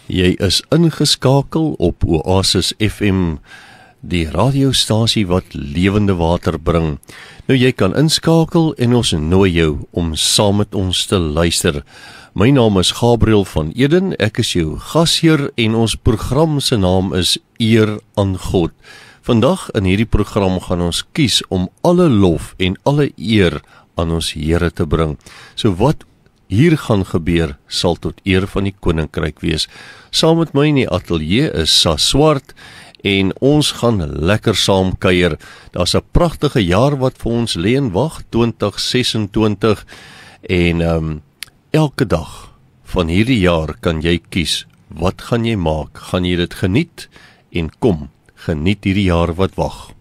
Jy is ingeskakel op Oasis FM, die radiostasie wat lewende water bring. Nou jy kan inskakel en ons nooi jou om saam met ons te luister. My naam is Gabriel van Eden, ek is jou gasheer en ons program se naam is Eer aan God. Vandag in hierdie program gaan ons kies om alle lof en alle eer aan ons Here te bring. So wat hier gaan gebeur, sal tot eer van die koninkryk wees. Saam met my in die ateljee is Sas Swart en ons gaan lekker saam kuier. Daar's 'n pragtige jaar wat vir ons lê en wag, 2026 en elke dag van hierdie jaar kan jy kies, wat gaan jy maak? Gaan jy dit geniet? En kom, geniet hierdie jaar wat wag.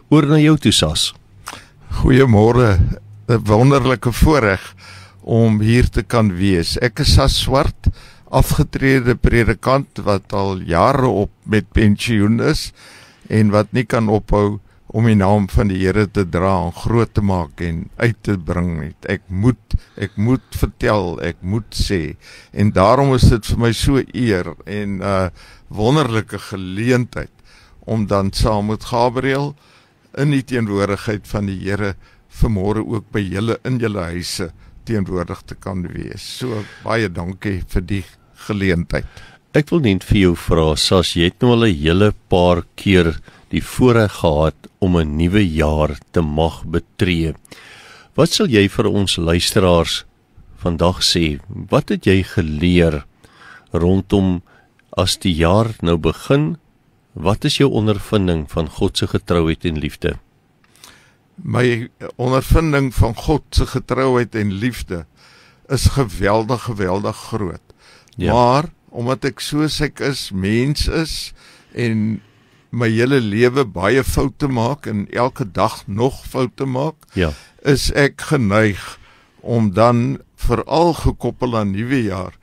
Oor na jou toe, Sas. Goeiemôre, 'n wonderlike voorreg om hier te kan wees. Ek is Sas Swart, afgetrede predikant wat al jare op met pensioen is en wat nie kan ophou om die naam van die Here te dra en groot te maak en uit te bring nie. Ek moet vertel, ek moet sê. En daarom is dit vir my so eer en wonderlike geleentheid om dan saam met Gabriel in die teenwoordigheid van die Here vanmôre ook by julle in julle huise teenwoordig te kan wees. So baie dankie vir die geleentheid. Ek wil net vir jou vra, Sas, jy het nou al 'n hele paar keer die voorreg gehad om 'n nuwe jaar te mag betree. Wat sal jy vir ons luisteraars vandag sê? Wat het jy geleer rondom as die jaar nou begin? Wat is jou ondervinding van God se getrouheid en liefde? My ondervinding van God se getrouheid en liefde is geweldig groot. Ja. Maar omdat ek soos ek is, mens is en my hele lewe baie foute maak en elke dag nog foute maak, ja, is ek geneig om dan veral gekoppel aan nuwe jaar,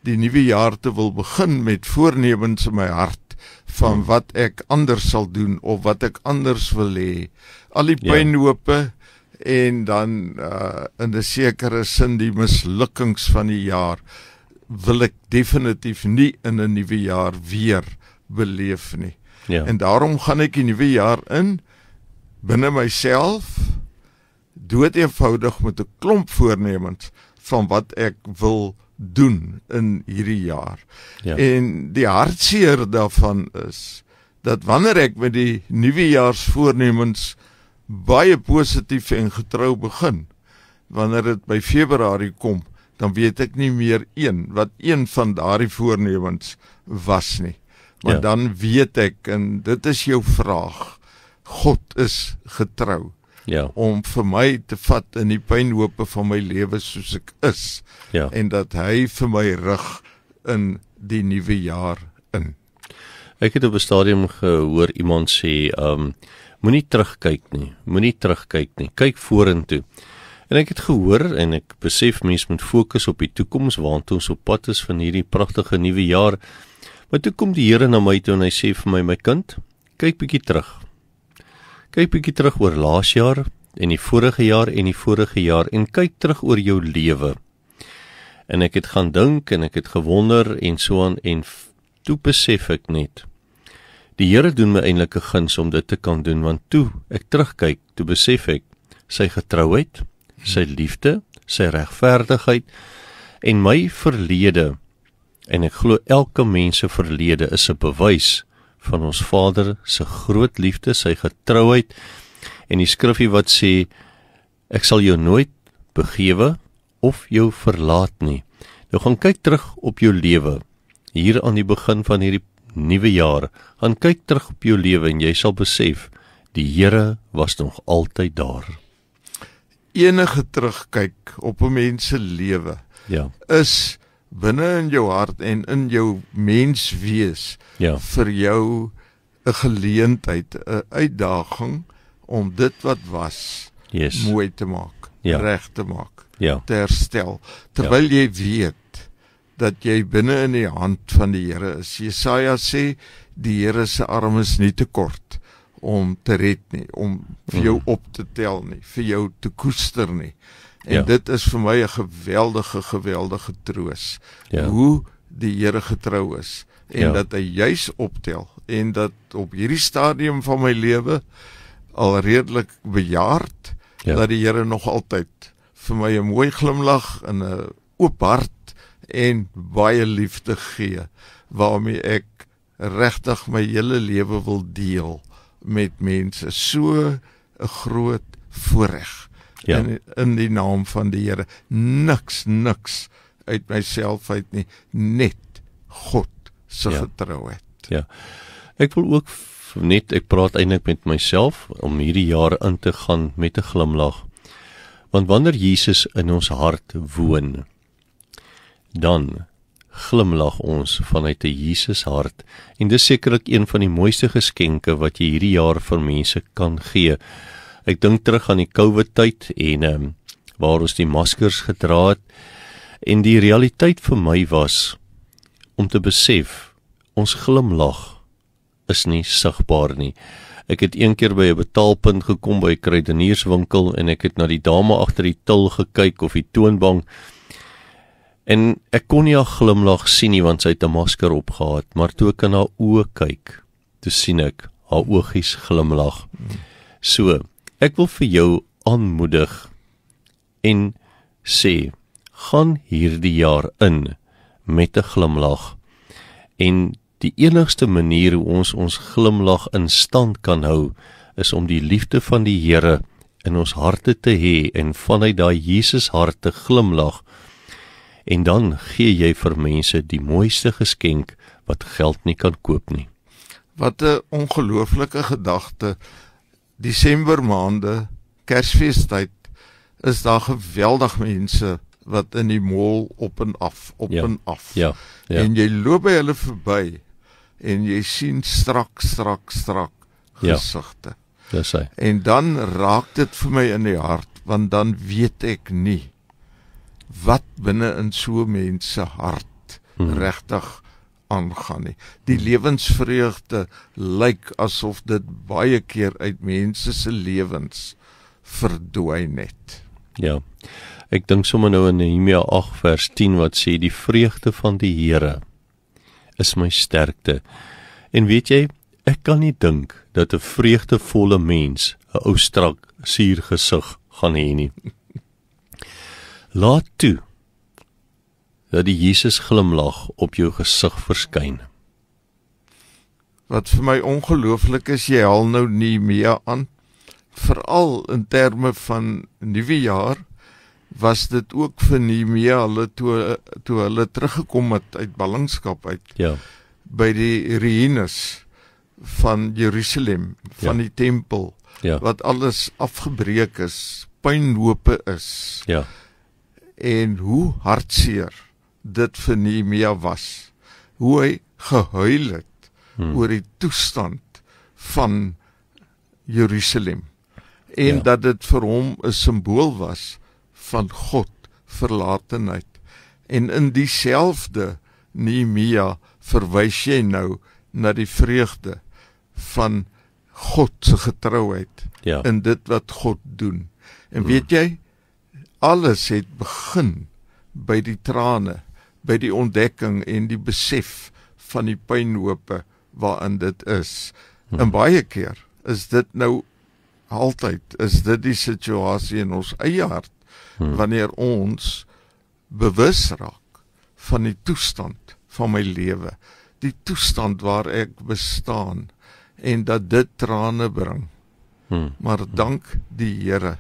die nuwe jaar te wil begin met voornemens in my hart van wat ek anders sal doen of wat ek anders wil hê. Al die pynhope en dan in 'n sekere sin die mislukkings van die jaar wil ek definitief nie in 'n nuwe jaar weer beleef nie. Ja. En daarom gaan ek die nuwe jaar in binne myself dood eenvoudig met 'n klomp voornemens van wat ek wil doen in hierdie jaar. Ja. En die hartseer daarvan is dat wanneer ek met die nuwejaarsvoornemens baie positief en getrou begin, wanneer dit by Februarie kom, dan weet ek nie meer wat een van daardie voornemens was nie. Maar ja, dan weet ek, en dit is jou vraag, God is getrou. Ja. Om vir my te vat in die pynhope van my lewe soos ek is. Ja. En dat hy vir my rig in die nuwe jaar in. Ek het op 'n stadium gehoor iemand sê, moenie terugkyk nie, kyk vorentoe. En ek het gehoor en ek besef mens moet fokus op die toekoms waantoe ons op pad is van hierdie pragtige nuwe jaar. Maar toe kom die Here na my toe en hy sê vir my, my kind, kyk bietjie terug. Kyk bietjie terug oor laas jaar en die vorige jaar en kyk terug oor jou lewe. En ek het gaan dink en ek het gewonder en so aan en toe besef ek net, die Here doen my eintlik 'n guns om dit te kan doen, want toe ek terugkyk, toe besef ek sy getrouheid, sy liefde, sy regverdigheid en my verlede, en ek glo elke mens se verlede is 'n bewys van ons Vader se groot liefde, sy getrouheid en die skrifgie wat sê, ek sal jou nooit begewe of jou verlaat nie. Nou gaan kyk terug op jou lewe, hier aan die begin van hierdie nuwe jaar, gaan kyk terug op jou lewe en jy sal besef, die Here was nog altyd daar. Enige terugkyk op 'n mens se lewe, ja, is binne in jou hart en in jou menswees, ja, vir jou 'n geleentheid, 'n uitdaging om dit wat was, yes, mooi te maak, ja, reg te maak, ja, te herstel, terwyl jy weet dat jy binne in die hand van die Here is. Jesaja sê, die Here se arm is nie te kort om te red nie, om vir jou op te tel nie, vir jou te koester nie. En dit is vir my 'n geweldige troos. Ja. Hoe die Here getrou is en dat hy juis optel en dat op hierdie stadium van my lewe al redelik bejaard, dat die Here nog altyd vir my 'n mooi glimlag en 'n oop hart en baie liefde gee, waarmee ek regtig my hele lewe wil deel met mense. So 'n groot voorreg in die naam van die Here. Niks uit myself uit nie, net God se getrouheid. Ja. Ek wil ook ek praat eintlik met myself om hierdie jaar in te gaan met 'n glimlag. Want wanneer Jesus in ons hart woon, dan glimlag ons vanuit 'n Jesus hart. En dis sekerlik een van die mooiste geskenke wat jy hierdie jaar vir mense kan gee. Ek dink terug aan die COVID-tyd en waar ons die maskers gedra het. En die realiteit vir my was om te besef, ons glimlag is nie sigbaar nie. Ek het een keer by 'n betaalpunt gekom by 'n kruidenierswinkel en ek het na die dame agter die til gekyk of die toonbank en ek kon nie haar glimlag sien nie want sy het 'n masker opgehad, maar toe ek in haar oë kyk, toe sien ek haar oogies glimlag. So, ek wil vir jou aanmoedig en sê, gaan hierdie jaar in met 'n glimlag en die enigste manier hoe ons glimlag in stand kan hou, is om die liefde van die Here in ons harte te hê en vanuit daai Jesus hart te glimlag. En dan gee jy vir mense die mooiste geskenk wat geld nie kan koop nie. Wat 'n ongelooflike gedagte. Desember maande, Kersfeestyd, is daar geweldig mense wat in die mall op en af. Ja. En jy loop by hulle verby en jy sien strak gesigte. Dis hy. En dan raak dit vir my in die hart, want dan weet ek nie wat binne in so mense hart regtig aangaan nie. Die lewensvreugde lyk asof dit baie keer uit mense se lewens verdwyn het. Ja. Ek dink sommer nou in Nehemia 8 vers 10 wat sê, die vreugde van die Here is my sterkte. En weet jy, ek kan nie dink dat 'n vreugdevolle mens 'n ou strak suur gesig gaan hê nie. Laat toe dat die Jesus glimlag op jou gesig verskyn. Wat vir my ongelooflik is, jy haal nou Nehemia aan, veral in terme van nuwe jaar, was dit ook vir Nehemia hulle toe hulle teruggekom het uit ballingskap uit, by die ruïnes van Jerusalem, van die tempel, wat alles afgebreek is, puinhope is, en hoe hartseer dit vir Nehemia was, hoe hy gehuil het oor die toestand van Jerusalem, en dat dit vir hom 'n simbool was van God verlatenheid. En in dieselfde Nehemia verwys jy nou na die vreugde van God se getrouheid in dit wat God doen. En weet jy, alles het begin by die trane, by die ontdekking en die besef van die pynhope waarin dit is. En baie keer is dit nou altyd, is dit die situasie in ons eie hart, wanneer ons bewus raak van die toestand van my lewe, die toestand waar ek bestaan, en dat dit trane bring. Maar dank die Here,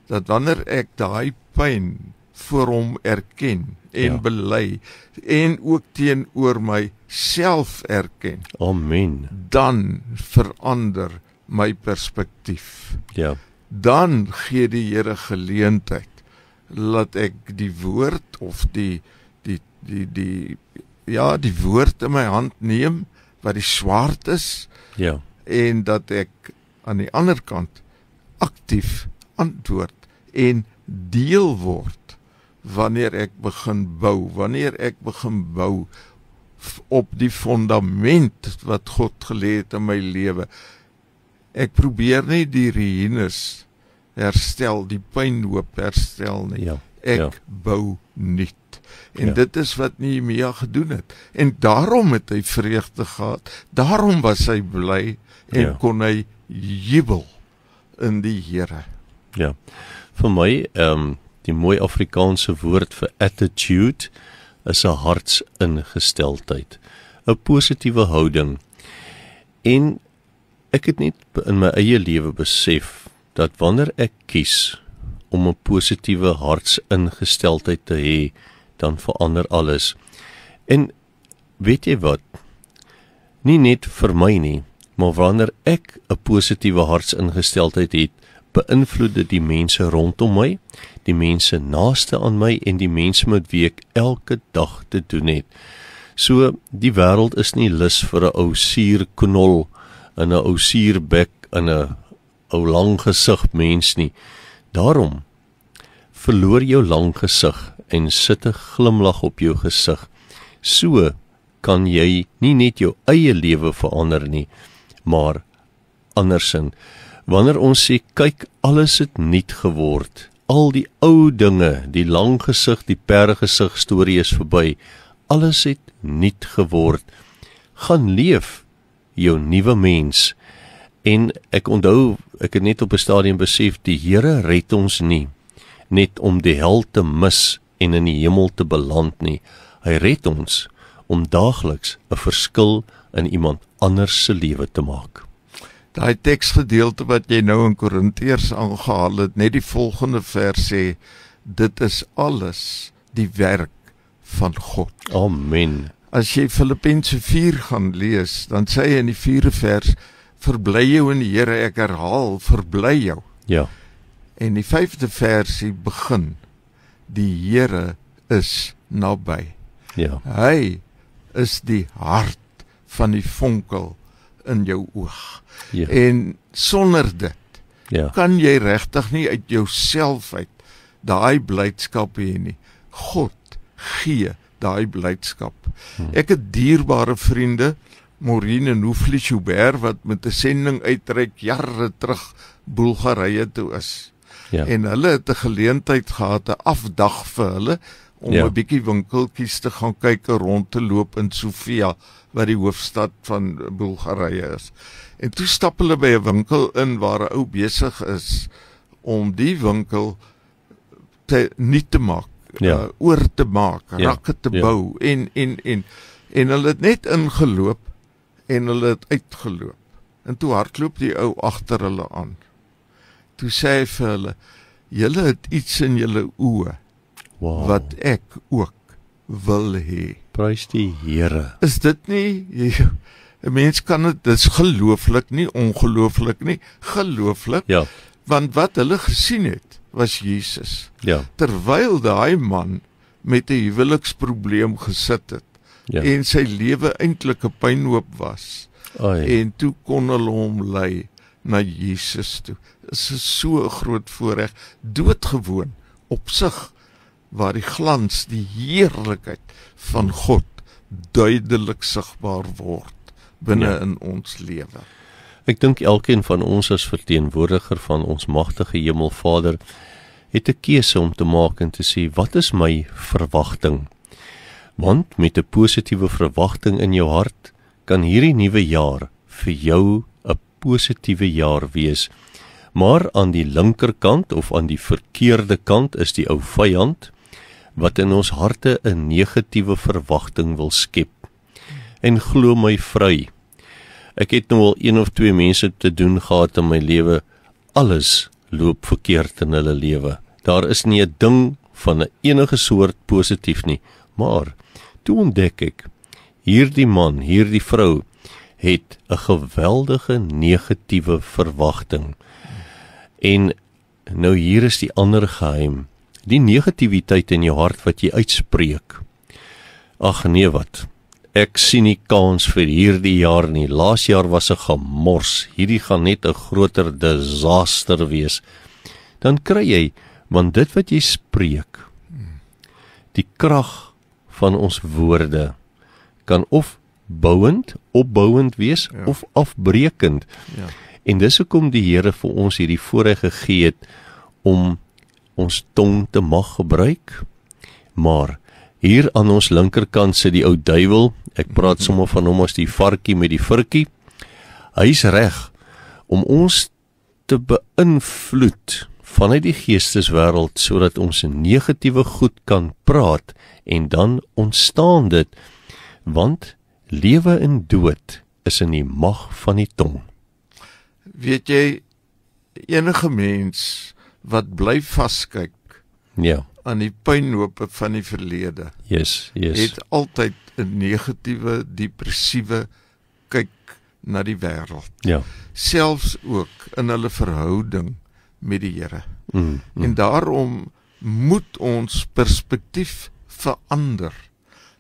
dat wanneer ek daai pyn voor hom erken en bely, en ook teenoor myself erken, Amen. Dan verander my perspektief. Dan gee die Here geleentheid, laat ek die woord of die woord in my hand neem, wat die swaard is, en dat ek aan die ander kant aktief antwoord en deel word wanneer ek begin bou op die fundament wat God gelê het in my lewe. Ek probeer nie die ruïnes herstel, die pynhoop herstel nie. ek bou nuut. En dit is wat Nehemia gedoen het. En daarom het hy vreugde gehad. Daarom was hy bly en kon hy jubel in die Here. Ja, vir my, die mooi Afrikaanse woord vir attitude is 'n hartsingesteldheid, 'n positiewe houding. En ek het net in my eie lewe besef dat wanneer ek kies om 'n positiewe hartsingesteldheid te hê, dan verander alles. En weet jy wat? Nie net vir my nie, maar wanneer ek 'n positiewe hartsingesteldheid het, beïnvloed dit die mense rondom my, die mense naaste aan my en die mense met wie ek elke dag te doen het. So, die wêreld is nie lus vir 'n ou suurknol en 'n ou suurbek en 'n ou lang gesig mens nie. Daarom, verloor jou lang gesig en sit 'n glimlag op jou gesig. So kan jy nie net jou eie lewe verander nie, maar andersin. Wanneer ons sê, kyk, alles het nuut geword, al die ou dinge, die lang gesig, die pergesig storie is verby, alles het nuut geword, gaan leef jou nuwe mens. En ek onthou, ek het net op 'n stadium besef, die Here red ons nie, net om die hel te mis en in die hemel te beland nie. Hy red ons om daagliks 'n verskil in iemand anders se lewe te maak. Daai teksgedeelte wat jy nou in Korintiërs aangehaal het, net die volgende vers sê, dit is alles die werk van God. Amen. As jy Filippense 4 gaan lees, dan sê hy in die 4de vers, verbly jou in die Here, ek herhaal, verbly jou. Ja. En die 5de versie begin, die Here is naby. Ja. Hy is die hart van die vonkel in jou oog. Ja. En sonder dit kan jy regtig nie uit jouself uit daai blydskap hê nie. God gee daai blydskap. Ek het dierbare vriende, Maureen en Hoefli Joubert, wat met 'n sending uitreik jare terug Bulgarië toe is. En hulle het 'n geleentheid gehad, 'n afdag vir hulle, om 'n bietjie winkeltjies te gaan kyk en rond te loop in Sofia, wat die hoofstad van Bulgarië is. En toe stap hulle by 'n winkel in waar 'n ou besig is om die winkel nuut te maak, oor te maak, rakke te bou, en hulle het net ingeloop en hulle het uitgeloop. En toe hardloop die ou agter hulle aan. Toe sê hy vir hulle, julle het iets in julle oë, wat ek ook wil hê. Prys die Here. Is dit nie, 'n mens kan dit is gelooflik nie, ongelooflik nie, gelooflik, want wat hulle gesien het, was Jesus. Terwyl daai man met 'n huweliksprobleem gesit het, en sy lewe eintlik 'n pynhoop was, en toe kon hulle hom lei na Jesus toe. Dit is so 'n groot voorreg, doodgewoon op sig, waar die glans, die heerlikheid van God duidelik sigbaar word binne in ons lewe. Ek dink elkeen van ons as verteenwoordiger van ons magtige Hemelvader het 'n keuse om te maak en te sê, wat is my verwagting? Want met 'n positiewe verwagting in jou hart, kan hierdie nuwe jaar vir jou 'n positiewe jaar wees. Maar aan die linkerkant of aan die verkeerde kant is die ou vyand, wat in ons harte 'n negatiewe verwagting wil skep. En glo my vry, ek het nou al 1 of 2 mense te doen gehad in my lewe, alles loop verkeerd in hulle lewe. Daar is nie 'n ding van 'n enige soort positief nie, maar toe ontdek ek, hierdie man, hierdie vrou, het 'n geweldige negatiewe verwagting. En nou hier is die ander geheim, die negativiteit in jou hart wat jy uitspreek. Ag nee wat, ek sien nie kans vir hierdie jaar nie, laas jaar was 'n gemors, hierdie gaan net 'n groter disaster wees. Dan kry jy, want dit wat jy spreek, die krag van ons woorde, kan of bouend, opbouend wees, of afbreekend. En dis hoekom die Here vir ons hierdie voorreg gegee het, om ons tong te mag gebruik, maar hier aan ons linkerkant sit die ou duiwel, ek praat sommer van hom as die varkie met die vurkie, hy's reg om ons te beïnvloed vanuit die geesteswêreld sodat ons negatiewe goed kan praat en dan ontstaan dit, want lewe en dood is in die mag van die tong. Weet jy, enige mens wat bly vaskyk Ja, aan die pynhope van die verlede, yes. het altyd 'n negatiewe, depressiewe kyk na die wêreld. Ja. Selfs ook in hulle verhouding met die Here. En daarom moet ons perspektief verander,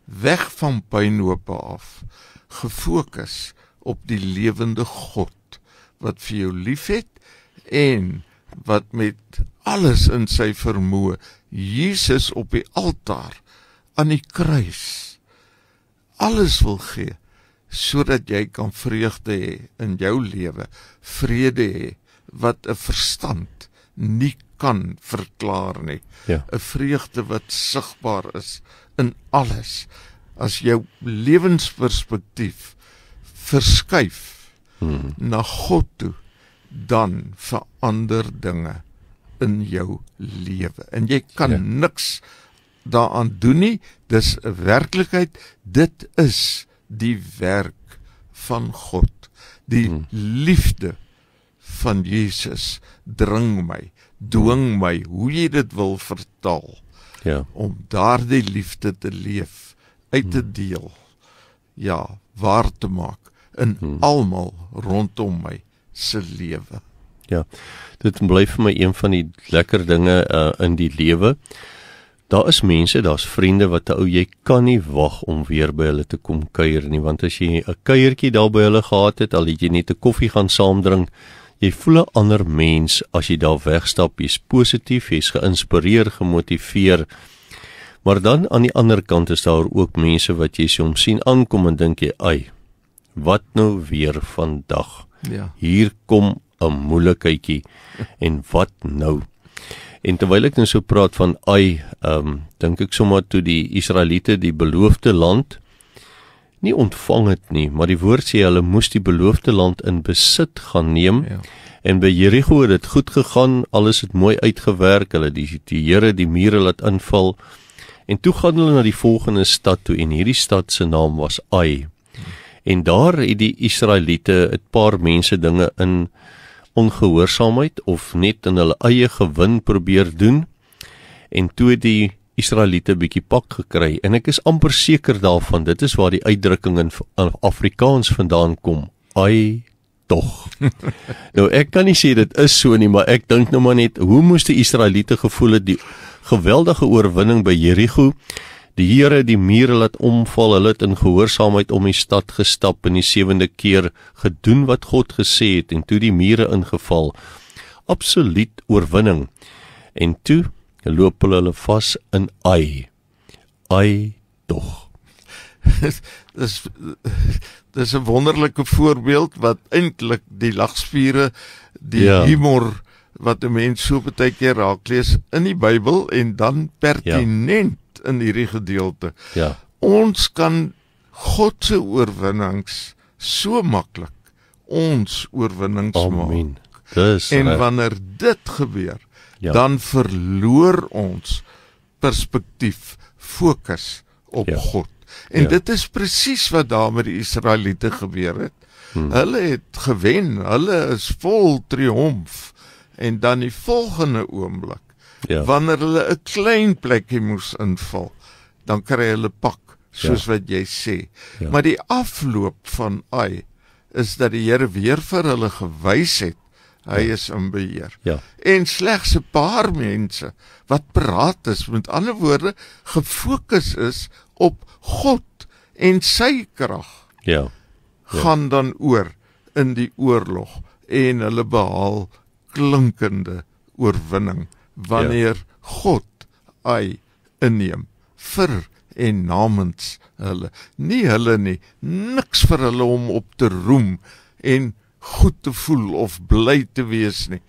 weg van pynhope af, gefokus op die lewende God, wat vir jou liefhet en wat met alles in sy vermoë Jesus op die altaar aan die kruis alles wil gee, sodat jy kan vreugde hê in jou lewe, vrede hê wat 'n verstand nie kan verklaar nie. Ja. 'n vreugde wat sigbaar is in alles. As jou lewensperspektief verskuif na God toe, dan verander dinge in jou lewe. En jy kan niks daaraan doen nie, dis 'n werklikheid, dit is die werk van God. Die liefde van Jesus dring my, dwing my, hoe jy dit wil vertaal, om daardie liefde te leef, uit te deel, waar te maak in almal rondom my se lewe. Ja, dit bly vir my een van die lekker dinge in die lewe. Daar is mense, daar's vriende wat jy kan nie wag om weer by hulle te kom kuier nie, want as jy 'n kuiertjie daar by hulle gehad het, al het jy net 'n koffie gaan saam drink, jy voel 'n ander mens as jy daar wegstap, jy's positief, jy's geïnspireer, gemotiveer. Maar dan aan die ander kant is daar ook mense wat jy soms sien aankom en dink jy, ai, wat nou weer vandag? Ja. Hier kom 'n moeilikheidjie, en wat nou? En terwyl ek nou so praat van dink ek sommer toe die Israeliete die beloofde land nie ontvang het nie, maar die woord sê hulle moes die beloofde land in besit gaan neem, en by Jerigo het dit goed gegaan, alles het mooi uitgewerk, hulle die Here die mure laat inval, en toe gaan hulle na die volgende stad toe, en hierdie stad se naam was Ai, en daar het die Israeliete 'n paar mense dinge in ongehoorsaamheid of net in hulle eie gewin probeer doen, en toe het die Israeliete bietjie pak gekry, en ek is amper seker daarvan, dit is waar die uitdrukking in Afrikaans vandaan kom, ai tog. Nou ek kan nie sê dit is so nie, maar ek dink nou maar net, hoe moes die Israeliete gevoel het, die geweldige oorwinning by Jerigo, die Here die mure laat omval, hulle het in gehoorsaamheid om die stad gestap, en die 7de keer gedoen wat God gesê het, en toe die mure ingeval, absoluut oorwinning, en toe loop hulle vas in Ai tog. Dis 'n wonderlike voorbeeld wat eintlik die lagspiere, die humor wat 'n mens so baie keer raak lees in die Bybel en dan pertinent in hierdie gedeelte. Ja. Ons kan God se oorwinnings so maklik ons oorwinnings maak. En wanneer dit gebeur, dan verloor ons perspektief, fokus op God. En dit is presies wat daar met die Israeliete gebeur het. Hulle het gewen, hulle is vol triomf, en dan die volgende oomblik, wanneer hulle 'n klein plekkie moes inval, dan kry hulle pak, soos wat jy sê. Maar die afloop van Ai is dat die Here weer vir hulle gewys het, hy is in beheer. En slegs 'n paar mense wat paraat is, met ander woorde, gefokus is op God en sy krag, gaan dan oor in die oorlog, en hulle behaal klinkende oorwinning, wanneer God Ai inneem, vir en namens hulle, nie, niks vir hulle om op te roem, en goed te voel, of bly te wees nie,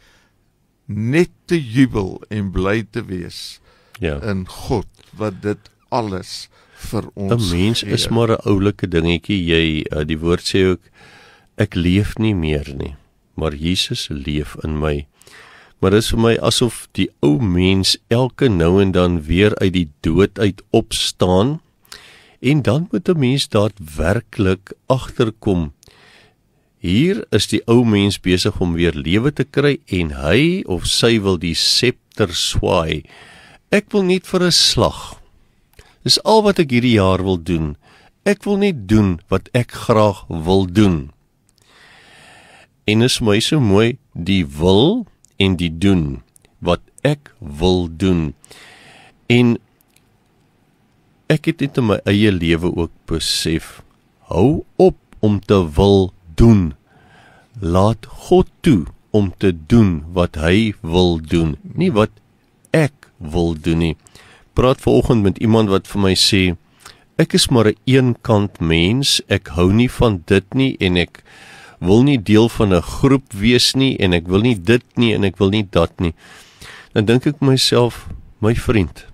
net te jubel en bly te wees Ja. in God wat dit alles vir 'n ons mens gee. is maar 'n oulike dingetjie. Die woord sê ook, ek leef nie meer nie, maar Jesus leef in my. Maar dit is vir my asof die ou mens elke nou en dan weer uit die dood uit opstaan, en dan moet 'n mens daadwerklik agterkom. Hier is die ou mens besig om weer lewe te kry, en hy of sy wil die scepter swaai. Ek wil net vir 'n slag. Dis al wat ek hierdie jaar wil doen. Ek wil net doen wat ek graag wil doen. En is my so mooi, die wil en die doen, wat ek wil doen. En ek het dit in my eie lewe ook besef, hou op om te wil doen. Laat God toe om te doen wat hy wil doen, nie wat ek wil doen nie. Praat vanoggend met iemand wat vir my sê, ek is maar 'n eenkant mens, ek hou nie van dit nie, en ek wil nie deel van 'n groep wees nie, en ek wil nie dit nie, en ek wil nie dat nie. Dan dink ek myself, my vriend,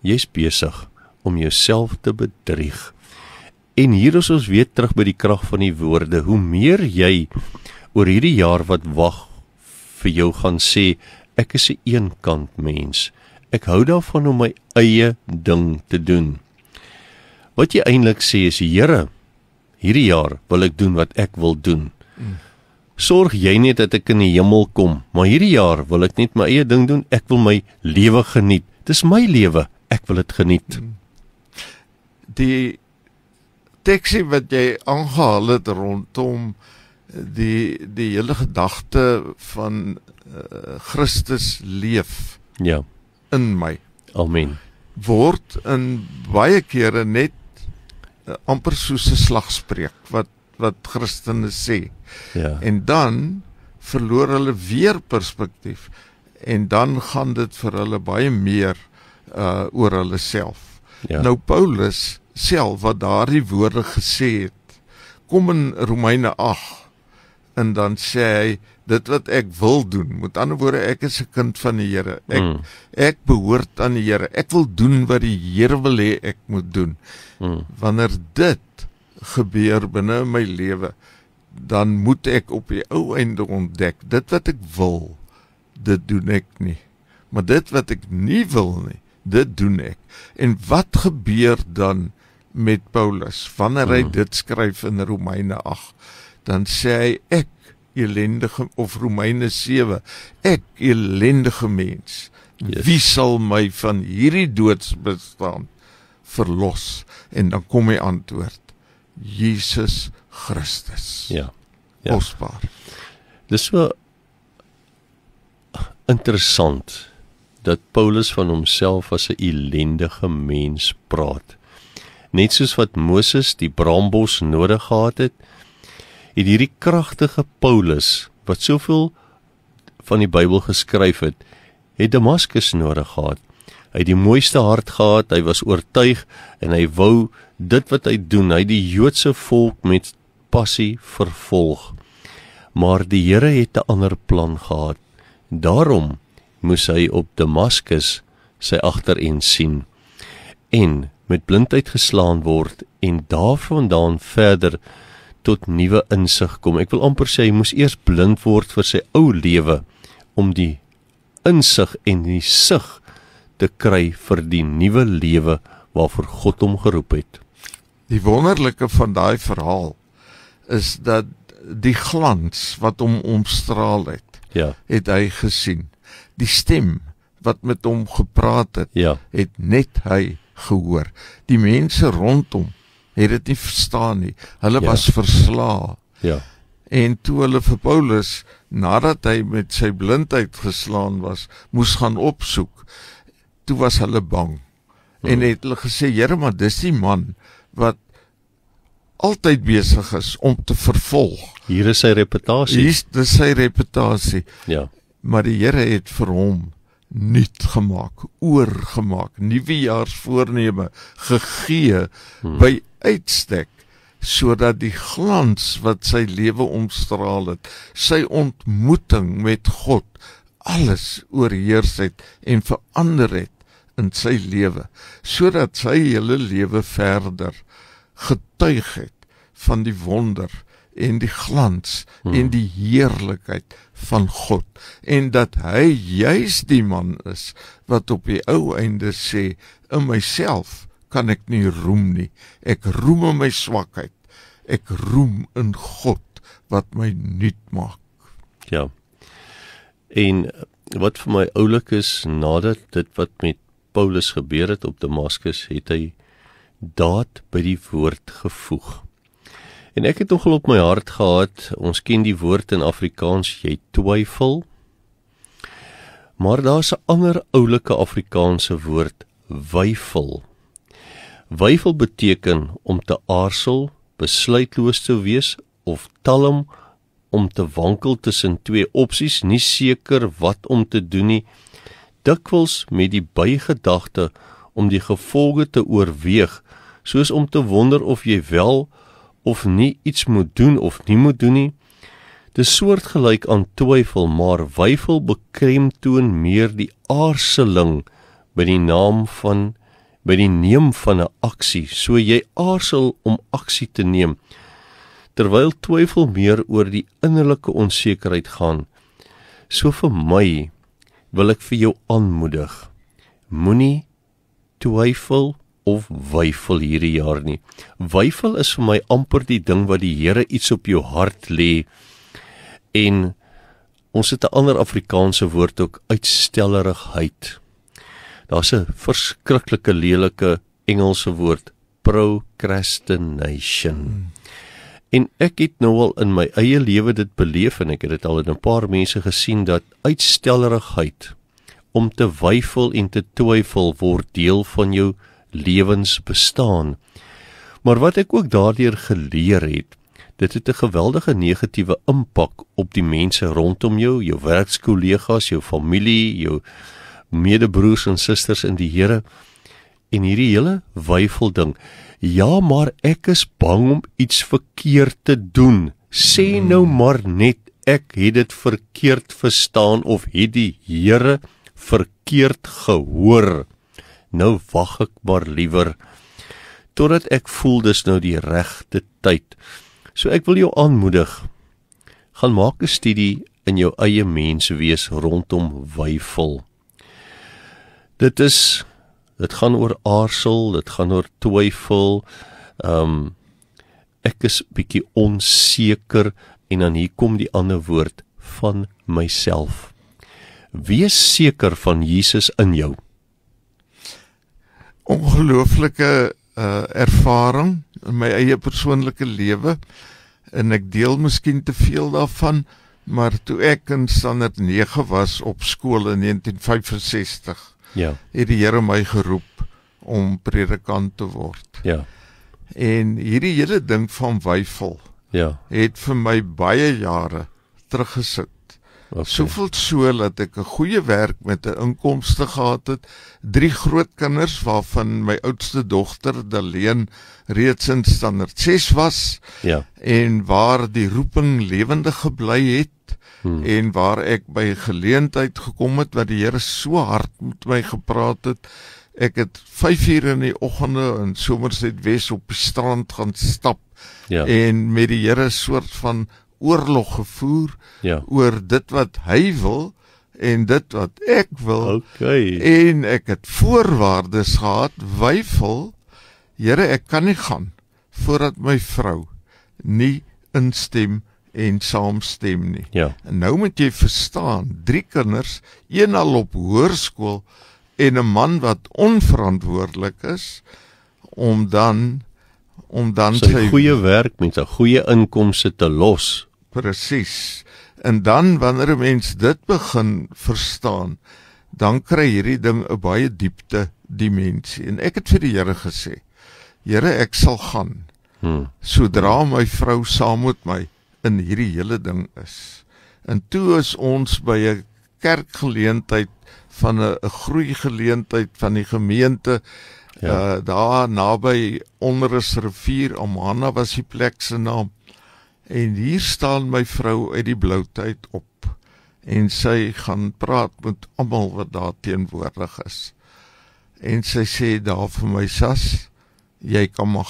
jy's besig om jouself te bedrieg. En hier is ons weer terug by die krag van die woorde. Hoe meer jy oor hierdie jaar wat wag vir jou gaan sê, ek is 'n eenkant mens, ek hou daarvan om my eie ding te doen. Wat jy eintlik sê is, Here, hierdie jaar wil ek doen wat ek wil doen. Sorg jy net dat ek in die hemel kom, maar hierdie jaar wil ek net my eie ding doen, ek wil my lewe geniet. Dis my lewe, ek wil dit geniet. Die teksie wat jy aangehaal het rondom die hele gedagte van Christus leef Ja, in my, amen. word in baie kere net amper soos 'n slagspreuk wat Christene sê. Ja, En dan verloor hulle weer perspektief, en dan gaan dit vir hulle baie meer oor hulle self. ja, Nou Paulus self wat daardie woorde gesê het, kom in Romeine 8, en dan sê hy, dit wat ek wil doen, met ander woorde, ek is 'n kind van die Here, ek behoort aan die Here, ek wil doen wat die Here wil hê ek moet doen. Wanneer dit gebeur binne my lewe, dan moet ek op die ou einde ontdek, dit wat ek wil, dit doen ek nie, maar dit wat ek nie wil nie, dit doen ek. En wat gebeur dan met Paulus, wanneer hy dit skryf in Romeine 8, dan sê hy, ek elendige, of Romeine 7, ek elendige mens, wie sal my van hierdie doodsbestaan verlos? En dan kom hy antwoord, Jesus Christus. ja. Kosbaar. Dis so interessant dat Paulus van homself as 'n ellendige mens praat. Net soos wat Moses die braambos nodig gehad het hierdie kragtige Paulus, wat soveel van die Bybel geskryf het Damaskus nodig gehad. Hy het die mooiste hart gehad, hy was oortuig, en hy wou dit wat hy doen, hy die Joodse volk met passie vervolg. Maar die Here het 'n ander plan gehad. Daarom moes hy op Damaskus sy agterend sien, en met blindheid geslaan word, en daarvandaan verder tot nuwe insig kom. Ek wil amper sê, hy moes eers blind word vir sy ou lewe, om die insig en die sig te kry vir die nuwe lewe waarvoor God hom geroep het. Die wonderlike van daai verhaal is dat die glans wat hom omstraal het, Ja, het hy gesien. Die stem wat met hom gepraat het, ja, het net hy gehoor. Die mense rondom het dit nie verstaan nie. Hulle Ja. was versla. ja, En toe hulle vir Paulus, nadat hy met sy blindheid geslaan was, moes gaan opsoek, toe was hulle bang. En het hulle gesê, Here, maar dis die man wat altyd besig is om te vervolg. hier is sy reputasie. Dis sy reputasie. Ja, Maar die Here het vir hom nuut gemaak, oorgemaak, nuwejaarsvoorneme gegee by uitstek, sodat die glans wat sy lewe omstraal het, sy ontmoeting met God, alles oorheers het en verander het in sy lewe, sodat sy hele lewe verder getuig het van die wonder en die glans en die heerlikheid van God, en dat hy juis die man is wat op die ou einde sê, in myself kan ek nie roem nie, ek roem in my swakheid, ek roem in God wat my nuut maak. Ja. En wat vir my oulik is, nadat dit wat met Paulus gebeur het op Damaskus, het hy daad by die woord gevoeg. En ek het nogal op my hart gehad, ons ken die woord in Afrikaans, jy twyfel, maar daar is 'n ander oulike Afrikaanse woord, weifel. Weifel beteken om te aarzel, besluitloos te wees, of talm om te wankel tussen twee opsies, nie seker wat om te doen nie, dikwels met die bygedagte om die gevolge te oorweeg, soos om te wonder of jy wel of nie iets moet doen of nie moet doen nie. Dis soortgelyk aan twyfel, maar weifel beklemtoon meer die aarseling by die neem van 'n aksie, so jy aarsel om aksie te neem, terwyl twyfel meer oor die innerlike onsekerheid gaan. So vir my wil ek vir jou aanmoedig, moenie twyfel of weifel hierdie jaar nie. Weifel is vir my amper die ding wat die Here iets op jou hart lê, en ons het 'n ander Afrikaanse woord ook, uitstellerigheid. Daar's 'n verskriklike lelike Engelse woord, procrastination. En ek het nou al in my eie lewe dit beleef, en ek het dit al in 'n paar mense gesien, dat uitstellerigheid, om te weifel en te twyfel, word deel van jou lewensbestaan. Maar wat ek ook daardeur geleer het, dit het 'n geweldige negatiewe impak op die mense rondom jou, jou werkskollegas, jou familie, jou medebroers en susters in die Here, en hierdie hele weifel ding. Ja, maar ek is bang om iets verkeerd te doen. Sê nou maar net, ek het dit verkeerd verstaan, of het die Here verkeerd gehoor. Nou wag ek maar liewer, totdat ek voel dis nou die regte tyd. So ek wil jou aanmoedig, gaan maak 'n studie in jou eie menswees rondom weifel. Dit gaan oor aarsel, dit gaan oor twyfel, ek is bietjie onseker, en dan hier kom die ander woord, van myself. Wees seker van Jesus in jou. Ongelooflike ervaring in my eie persoonlike lewe, en ek deel miskien te veel daarvan, maar toe ek in standaard 9 was op skool in 1965, het die Here my geroep om predikant te word. Ja. En hierdie hele ding van weifel het vir my baie jare teruggesit. Soveel so dat ek 'n goeie werk met 'n inkomste gehad het, 3 grootkinders waarvan my oudste dogter Daleen reeds in standaard 6 was, en waar die roeping lewendig gebly het, en waar ek by geleentheid gekom het wat die Here so hard met my gepraat het. Ek het 5 uur in die oggende in Somerset Wes op die strand gaan stap, en met die Here soort van oorlog gevoer oor dit wat hy wil en dit wat ek wil. En ek het voorwaardes gehad, weifel, Here, ek kan nie gaan voordat my vrou nie instem en saamstem nie. En nou moet jy verstaan, 3 kinders, 1 al op hoërskool, en 'n man wat onverantwoordelik is, om dan sy goeie werk met 'n goeie inkomste te los. Presies. En dan, wanneer 'n mens dit begin verstaan, dan kry hierdie ding 'n baie diepte dimensie. En ek het vir die Here gesê, Here, ek sal gaan, sodra my vrou saam met my in hierdie hele ding is. En toe is ons by 'n kerkgeleentheid, van 'n groeigeleentheid van die gemeente, daar naby Onrusrivier, Amana was die plek se naam, en hier staan my vrou uit die bloutyd op, en sy gaan praat met almal wat daar teenwoordig is. En sy sê daar vir my, Sas, jy kan maar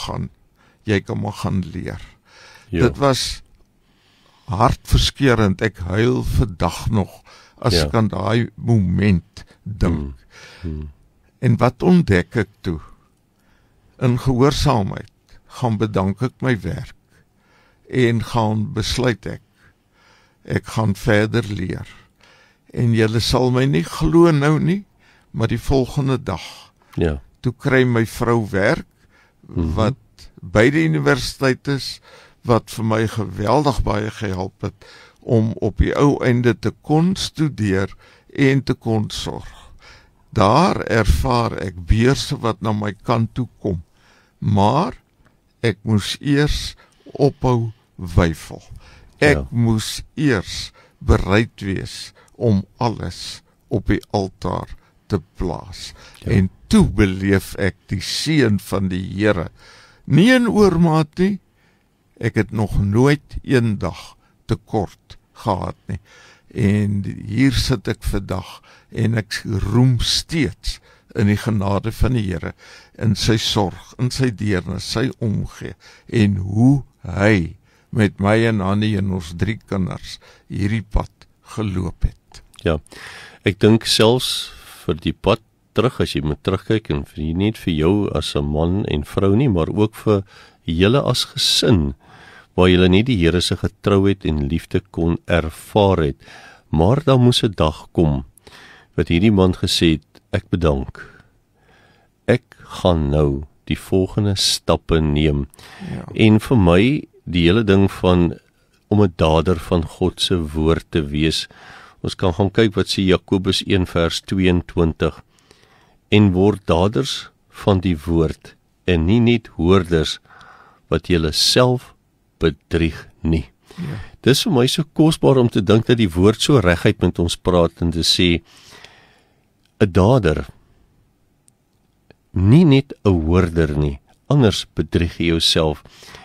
gaan leer. Dit was hartverskeurend, ek huil vandag nog, as ek aan daai moment dink. En wat ontdek ek toe? In gehoorsaamheid gaan bedank ek my werk, en gaan besluit ek gaan verder leer. En julle sal my nie glo nou nie, maar die volgende dag, toe kry my vrou werk, wat by die universiteit is, wat vir my geweldig baie gehelp het, om op die ou einde te kon studeer, en te kon sorg. Daar ervaar ek beurse wat na my kant toe kom, maar ek moes eers ophou weifel. Ek moes eers bereid wees om alles op die altaar te plaas. En toe beleef ek die seën van die Here. Nie in oormaat nie, ek het nog nooit een dag tekort gehad nie. En hier sit ek vandag, en ek roem steeds in die genade van die Here, in sy sorg, in sy deernis, sy omgee, en hoe hy met my en Annie en ons 3 kinders hierdie pad geloop het. Ja, ek dink selfs vir die pad terug, as jy moet terugkyk, en nie vir jou as 'n man en vrou nie, maar ook vir julle as gesin, waar julle nie die Here se getrouheid en liefde kon ervaar het, maar daar moes 'n dag kom, wat hierdie man gesê het, ek bedank, ek gaan nou die volgende stappe neem, en vir my, die hele ding van, om 'n dader van God se woord te wees, ons kan gaan kyk wat sê Jakobus 1 vers 22, en word daders van die woord, en nie net hoorders, wat julle self bedrieg nie. Dis vir my so kosbaar om te dink dat die woord so reguit met ons praat, en te sê, 'n dader, nie net 'n hoorder nie, anders bedrieg jy jouself.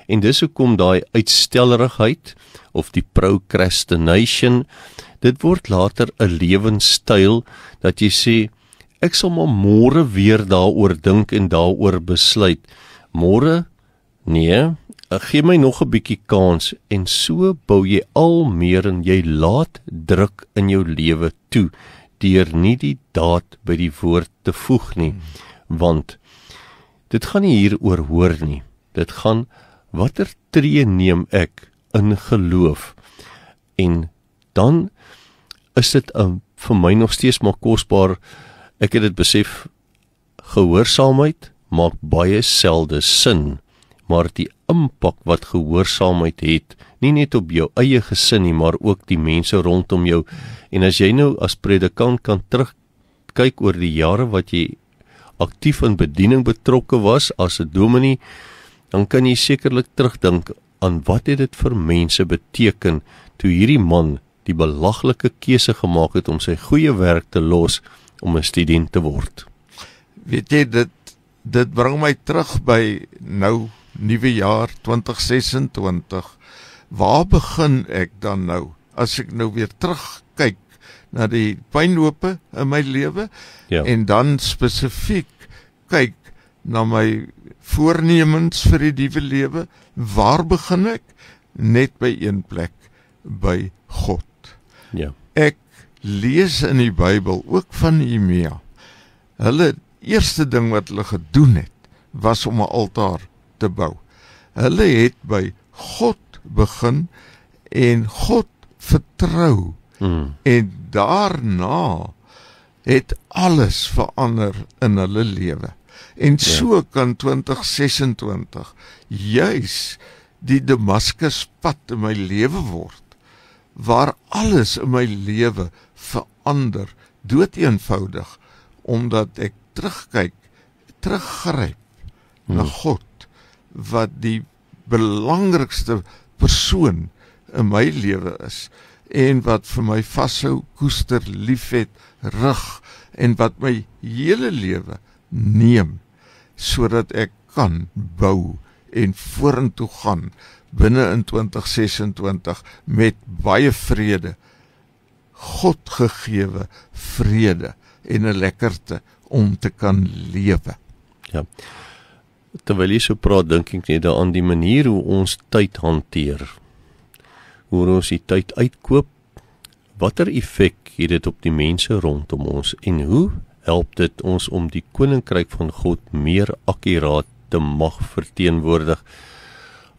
En dis hoekom daai uitstellerigheid, of die procrastination, dit word later 'n lewenstyl, dat jy sê, ek sal maar môre weer daaroor dink en daaroor besluit. Môre, nee, gee my nog 'n bietjie kans, en so bou jy al meer, en jy laat druk in jou lewe toe, deur nie die daad by die woord te voeg nie, want dit gaan nie hier oor hoor nie, dit gaan, watter tree neem ek in geloof, en dan is dit vir my nog steeds maar kosbaar, ek het dit besef, gehoorsaamheid maak baie selde sin, maar die impak wat gehoorsaamheid het, nie net op jou eie gesin nie, maar ook die mense rondom jou, en as jy nou as predikant kan terugkyk oor die jare wat jy aktief in bediening betrokke was, as 'n dominee, dan kan jy sekerlik terugdink aan wat het dit vir mense beteken, toe hierdie man die belaglike keuse gemaak het om sy goeie werk te los, om 'n student te word. Weet jy, dit bring my terug by nou, nuwe jaar 2026, waar begin ek dan nou, as ek nou weer terugkyk na die pynhope in my lewe, en dan spesifiek kyk na my voornemens vir die nuwe lewe, waar begin ek? Net by een plek, by God. Ek lees in die Bybel, ook van Nehemia, hulle eerste ding wat hulle gedoen het, was om 'n altaar te bou. Hulle het by God begin, en God vertrou, en daarna het alles verander in hulle lewe. En so kan 2026 juis die Damaskuspad in my lewe word, waar alles in my lewe verander, doeteenvoudig, omdat ek teruggryp na God, wat die belangrikste persoon in my lewe is, en wat vir my vashou, koester, liefhet, rig, en wat my hele lewe neem, sodat ek kan bou en vorentoe gaan binne in 2026 met baie vrede, God gegewe vrede en 'n lekkerte om te kan lewe. Ja. Terwyl jy so praat, dink ek net aan die manier hoe ons tyd hanteer. Hoe ons die tyd uitkoop, watter effek het dit op die mense rondom ons en hoe help dit ons om die koninkryk van God meer akkuraat te mag verteenwoordig?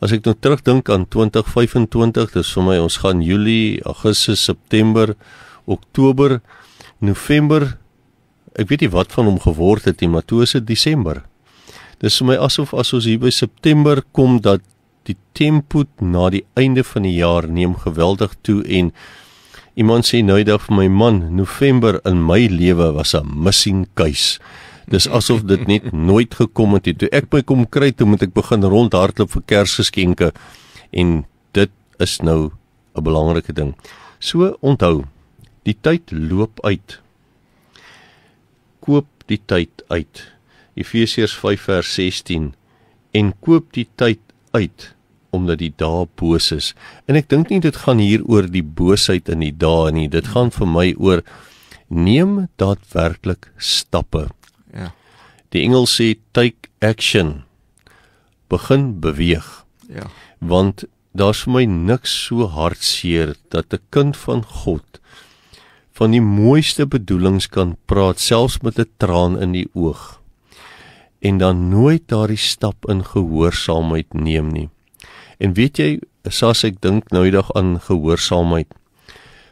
As ek nou terugdink aan 2025, dis vir my, ons gaan Julie, Augustus, September, Oktober, November, ek weet nie wat van hom geword het nie, maar toe is dit Desember. Dis vir my asof as ons hier by September kom, dat die tempo na die einde van die jaar neem geweldig toe en iemand sê nou eendag vir my, man, November in my lewe was 'n missing case. Dis asof dit net nooit gekom het. Toe ek my kom kry, toe moet ek begin rondhardloop vir Kersgeskenke en dit is nou 'n belangrike ding. So onthou, die tyd loop uit. Koop die tyd uit. Efesiërs 5 vers 16 en koop die tyd uit omdat die dae boos is. En ek dink nie dit gaan hier oor die boosheid in die dae nie. Dit gaan vir my oor neem daadwerklik stappe. Ja. Die Engels sê take action. Begin beweeg. Ja. Want daar's vir my niks so hartseer dat 'n kind van God van die mooiste bedoelings kan praat, selfs met 'n traan in die oog, en dan nooit daardie stap in gehoorsaamheid neem nie. En weet jy, as ek dink nou die dag aan gehoorsaamheid.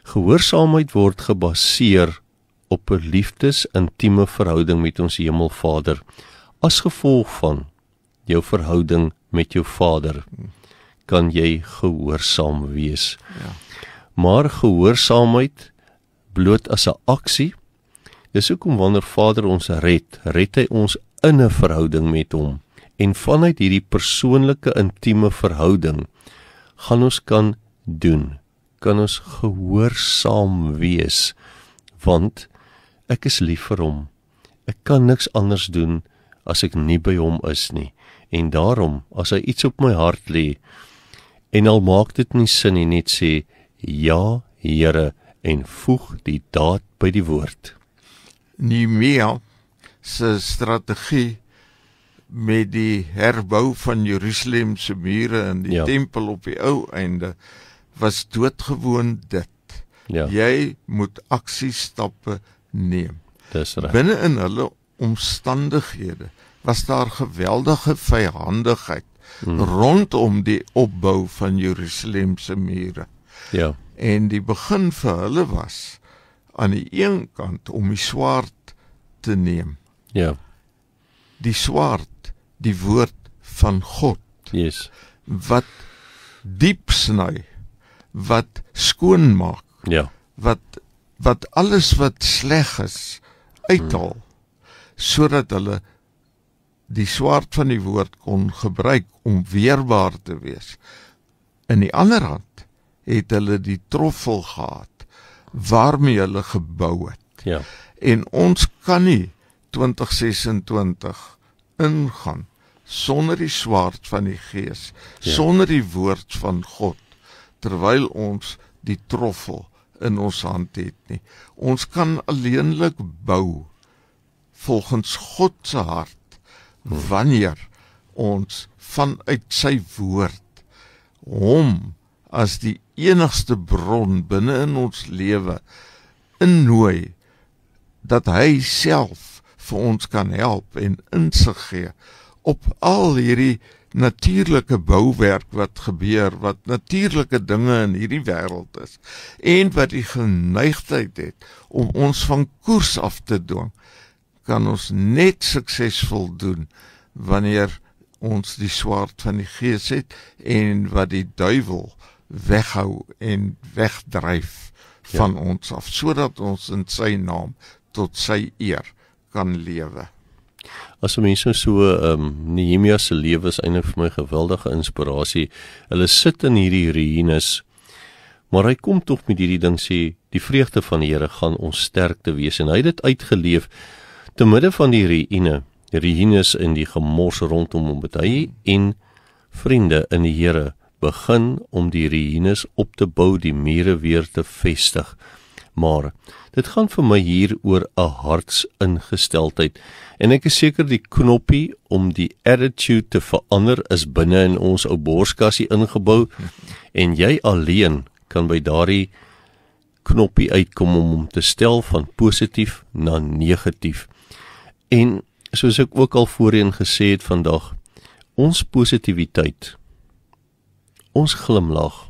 Gehoorsaamheid word gebaseer op 'n liefdes-intieme verhouding met ons Hemelvader, as gevolg van jou verhouding met jou Vader, kan jy gehoorsaam wees. Ja. Maar gehoorsaamheid bloot as 'n aksie, dis hoekom wanneer Vader ons red hy ons in 'n verhouding met hom, en vanuit hierdie persoonlike intieme verhouding, gaan ons kan ons gehoorsaam wees, want ek is lief vir hom. Ek kan niks anders doen as ek nie by hom is nie. En daarom, as hy iets op my hart lê, en al maak dit nie sin nie, net sê, ja, Here, en voeg die daad by die woord. Nehemia se strategie met die herbou van Jerusalem se mure en die tempel op die ou einde, was doodgewoon dit. Ja. Jy moet aksiestappe neem. Dis reg. Binne in hulle omstandighede was daar geweldige vyhandigheid rondom die opbou van Jerusalem se mure. Ja. En die begin vir hulle was aan die een kant om die swaard te neem. Ja. Die swaard, die woord van God. Yes. Wat diep sny, wat skoon maak. Ja. Wat alles wat sleg is uithaal, sodat hulle die swaard van die woord kon gebruik om weerbaar te wees. In die ander hand het hulle die troffel gehad waarmee hulle gebou het. Ja. En ons kan nie 2026 ingaan sonder die swaard van die Gees, sonder die woord van God, terwyl ons die troffel in ons hand het nie. Ons kan alleenlik bou volgens God se hart wanneer ons vanuit sy woord hom as die enigste bron binne in ons lewe innooi, dat hy self vir ons kan help en insig gee op al hierdie natuurlike bouwerk wat gebeur, wat natuurlike dinge in hierdie wêreld is, en wat die geneigtheid het om ons van koers af te dwing, kan ons net suksesvol doen wanneer ons die swaard van die Gees het en wat die duiwel weghou en wegdryf van ons af, sodat ons in sy naam tot sy eer kan lewe. As mense so, Nehemia se lewe is eintlik vir my geweldige inspirasie. Hulle sit in hierdie ruïnes, maar hy kom tog met hierdie ding sê, die vreugde van die Here gaan ons sterkte wees, en hy het dit uitgeleef te midde van die ruïnes en die gemors rondom hom, het hy en vriende in die Here begin om die ruïnes op te bou, die mure weer te vestig. Maar dit gaan vir my hier oor 'n hartsingesteldheid. En ek is seker die knoppie om die attitude te verander is binne in ons ou borskassie ingebou en jy alleen kan by daardie knoppie uitkom om hom te stel van positief na negatief. En soos ek ook al voorheen gesê het vandag, ons positiwiteit, ons glimlag,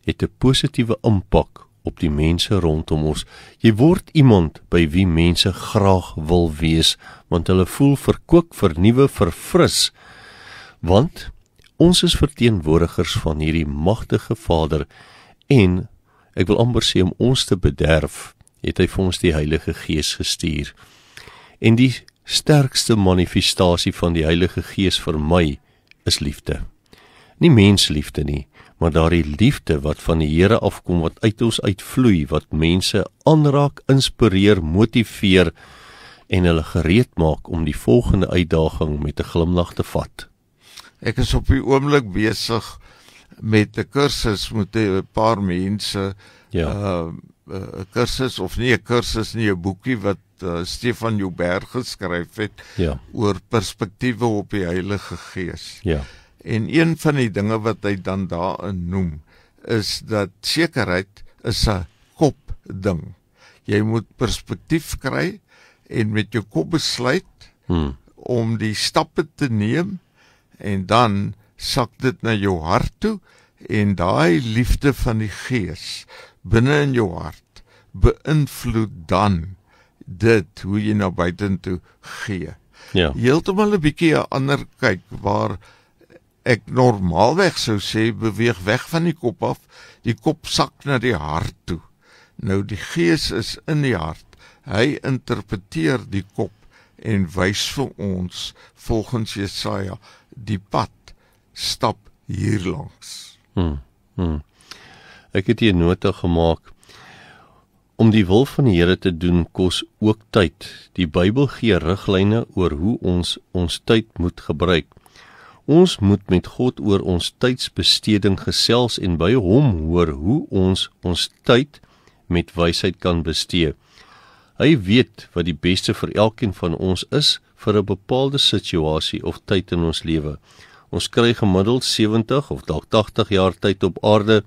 het 'n positiewe impak op die mense rondom ons. Jy word iemand by wie mense graag wil wees, want hulle voel verkoop, vernuwe, verfris, want ons is verteenwoordigers van hierdie magtige Vader, en ek wil amper sê om ons te bederf, het hy vir ons die Heilige Gees gestuur. En die sterkste manifestasie van die Heilige Gees vir my is liefde. Nie mensliefde nie, maar daardie liefde wat van die Here afkom, wat uit ons uitvloei, wat mense aanraak, inspireer, motiveer en hulle gereed maak om die volgende uitdaging met 'n glimlag te vat. Ek is op die oomblik besig met 'n kursus met 'n paar mense, 'n kursus of nie 'n kursus nie, 'n boekie wat Stefan Joubert geskryf het oor perspektiewe op die Heilige Gees. En een van die dinge wat hy dan daarin noem, is dat sekerheid is 'n kopding. Jy moet perspektief kry en met jou kop besluit om die stappe te neem, en dan sak dit na jou hart toe, en daai liefde van die Gees binne in jou hart beïnvloed dan dit hoe jy na buitentoe gee. Heeltemal 'n bietjie 'n ander kyk, waar ek normaalweg sou sê, beweeg weg van die kop af, die kop sak na die hart toe. Nou die Gees is in die hart, hy interpreteer die kop en wys vir ons, volgens Jesaja, die pad, stap hier langs. Ek het hier nota gemaak, om die wil van die Here te doen kos ook tyd. Die Bybel gee riglyne oor hoe ons tyd moet gebruik. Ons moet met God oor ons tydsbesteding gesels en by hom hoor hoe ons tyd met wysheid kan bestee. Hy weet wat die beste vir elkeen van ons is vir 'n bepaalde situasie of tyd in ons lewe. Ons kry gemiddeld 70 of dalk 80 jaar tyd op aarde,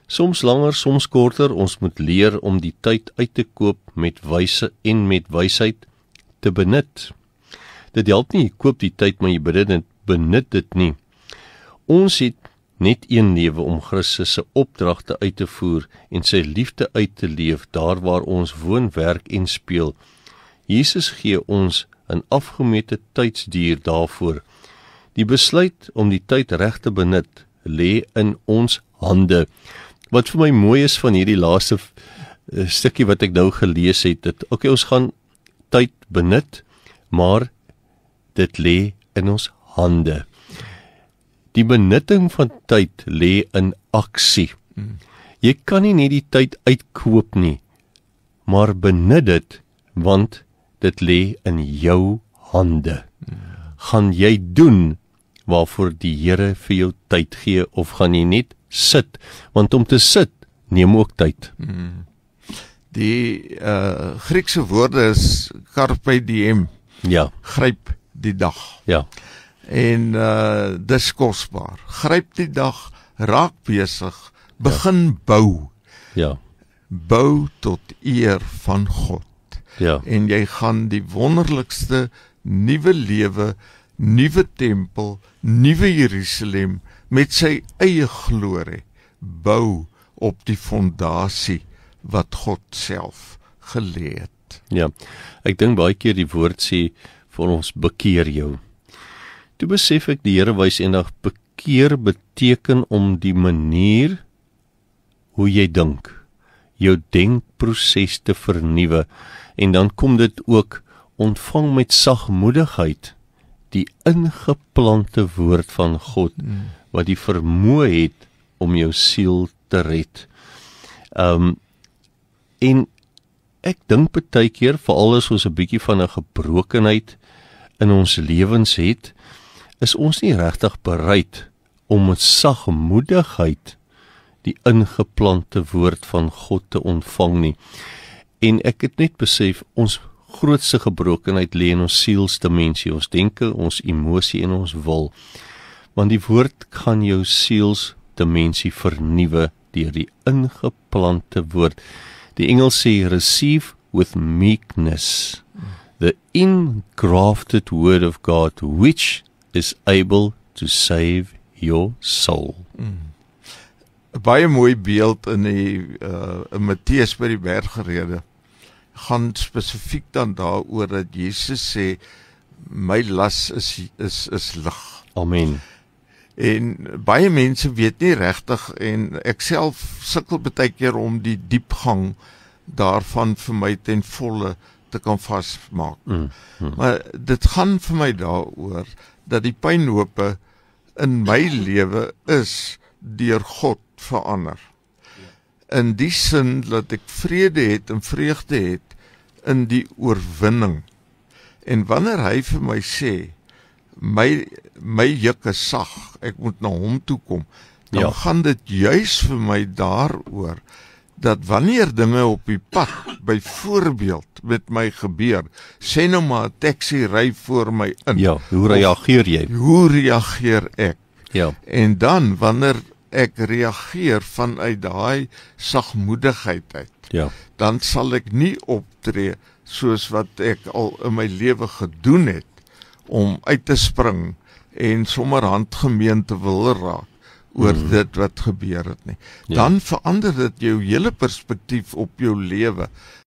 soms langer, soms korter. Ons moet leer om die tyd uit te koop met wyse en met wysheid te benut. Dit help nie, jy koop die tyd, maar jy benut dit nie. Ons het net een lewe om Christus se opdragte uit te voer en sy liefde uit te leef daar waar ons woon, werk en speel. Jesus gee ons 'n afgemete tydsduur daarvoor. Die besluit om die tyd reg te benut lê in ons hande. Wat vir my mooi is van hierdie laaste stukkie wat ek nou gelees het, dat ons gaan tyd benut, maar dit lê in ons hande. Die benutting van tyd lê in aksie. Jy kan nie net die tyd uitkoop nie, maar benut dit, want dit lê in jou hande. Gaan jy doen waarvoor die Here vir jou tyd gee, of gaan jy net sit? Want om te sit, neem ook tyd. Die Griekse woorde is carpe diem. Gryp die dag. En dis kosbaar. Gryp die dag, raak besig, begin bou. Bou tot eer van God. En jy gaan die wonderlikste nuwe lewe, nuwe tempel, nuwe Jerusalem met sy eie glorie bou op die fondasie wat God self gelê het. Ek dink baie keer die woord sê vir ons, bekeer jou. Toe besef ek, die Here wys eendag, bekeer beteken om die manier hoe jy dink, jou denkproses te vernuwe, en dan kom dit ook, ontvang met sagmoedigheid die ingeplante woord van God, wat die vermoë het om jou siel te red. En ek dink baie keer, veral as ons 'n bietjie van 'n gebrokenheid in ons lewens het, is ons nie regtig bereid om met sagmoedigheid die ingeplante woord van God te ontvang nie. En ek het net besef, ons grootste gebrokenheid lê in ons sielsdimensie, ons denke, ons emosie en ons wil. Want die woord gaan jou sielsdimensie vernuwe deur die ingeplante woord. Die Engels sê, receive with meekness the ingrafted word of God, which is able to save your soul. 'n Baie mooi beeld in Matteus by die bergrede gaan spesifiek dan daaroor dat Jesus sê, my las is lig. Amen. En baie mense weet nie regtig, en ek self sukkel baie keer om die diepgang daarvan vir my ten volle te kan vasmaak. Maar dit gaan vir my daaroor dat die pynhope in my lewe is deur God verander. In die sin dat ek vrede het en vreugde het in die oorwinning. En wanneer hy vir my sê, my juk is sag, ek moet na hom toe kom, dan gaan dit juis vir my daaroor, dat wanneer dinge op die pad, byvoorbeeld met my gebeur, sê nou maar 'n taxi ry voor my in. Ja, hoe reageer jy? Hoe reageer ek? Ja. En dan, wanneer ek reageer vanuit daai sagmoedigheid uit, Ja. dan sal ek nie optree soos wat ek al in my lewe gedoen het, om uit te spring en sommer handgemeen te wil raak oor dit wat gebeur het nie. Dan verander dit jou hele perspektief op jou lewe.